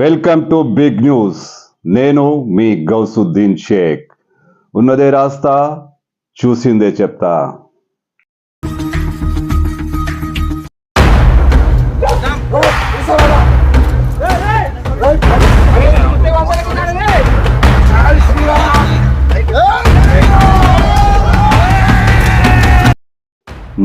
Welcome to big news. నేను మీ గౌసుద్దీన్ షేక్. ఉన్నదే రాస్తా, చూసిందే చెప్తా.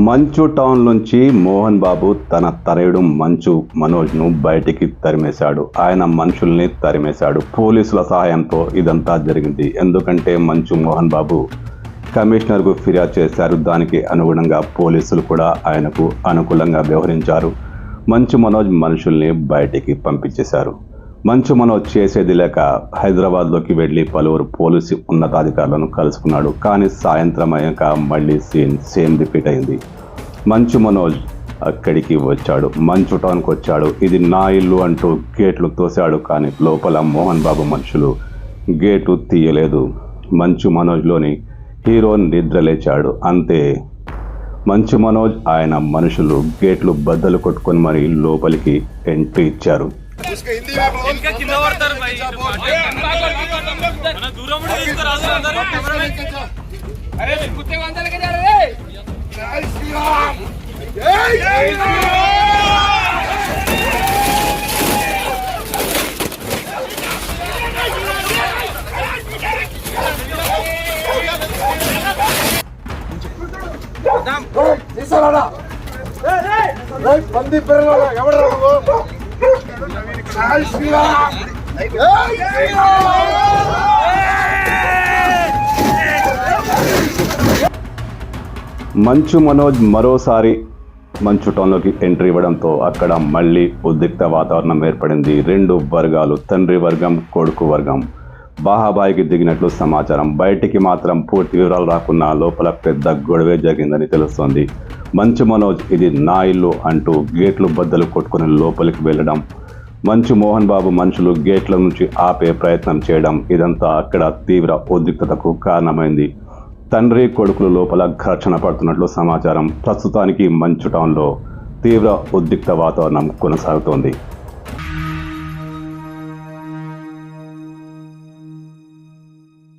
మంచు టౌన్ నుంచి మోహన్ బాబు తన తనయుడు మంచు మనోజ్ను బయటికి తరిమేశాడు. ఆయన మనుషుల్ని తరిమేశాడు. పోలీసుల సహాయంతో ఇదంతా జరిగింది. ఎందుకంటే మంచు మోహన్ బాబు కమిషనర్కు ఫిర్యాదు చేశారు. దానికి అనుగుణంగా పోలీసులు కూడా ఆయనకు అనుకూలంగా వ్యవహరించారు. మంచు మనోజ్ మనుషుల్ని బయటికి పంపించేశారు. మంచు మనోజ్ చేసేది లేక హైదరాబాద్లోకి వెళ్ళి పలువురు పోలీసు ఉన్నతాధికారులను కలుసుకున్నాడు. కానీ సాయంత్రం అయ్యాక మళ్ళీ సేమ్ రిపీట్ అయింది. మంచు మనోజ్ అక్కడికి వచ్చాడు. మంచు టౌన్కి వచ్చాడు. ఇది నా ఇల్లు అంటూ గేట్లు తోశాడు. కానీ లోపల మోహన్ బాబు మనుషులు గేటు తీయలేదు. మంచు మనోజ్లోని హీరో నిద్రలేచాడు. అంతే, మంచు మనోజ్ ఆయన మనుషులు గేట్లు బద్దలు కొట్టుకొని మరి లోపలికి ఎంట్రీ ఇచ్చారు. పంది పిల్లలు ఎవరు మంచు మనోజ్ మరోసారి మంచు టౌన్లోకి ఎంట్రీ ఇవ్వడంతో అక్కడ మళ్ళీ ఉద్రిక్త వాతావరణం ఏర్పడింది. రెండు వర్గాలు, తండ్రి వర్గం, కొడుకు వర్గం బాహాబాయికి దిగినట్లు సమాచారం. బయటికి మాత్రం పూర్తి వివరాలు రాకున్నా లోపల పెద్ద గొడవే జరిగిందని తెలుస్తోంది. మంచు మనోజ్ ఇది నా ఇల్లు అంటూ గేట్లు బద్దలు కొట్టుకుని లోపలికి వెళ్ళడం, మంచు మోహన్ బాబు మనుషులు గేట్ల నుంచి ఆపే ప్రయత్నం చేయడం, ఇదంతా అక్కడ తీవ్ర ఉద్రిక్తతకు కారణమైంది. తండ్రి కొడుకులు లోపల ఘర్షణ పడుతున్నట్లు సమాచారం. ప్రస్తుతానికి మంచు టౌన్లో తీవ్ర ఉద్రిక్త వాతావరణం కొనసాగుతోంది.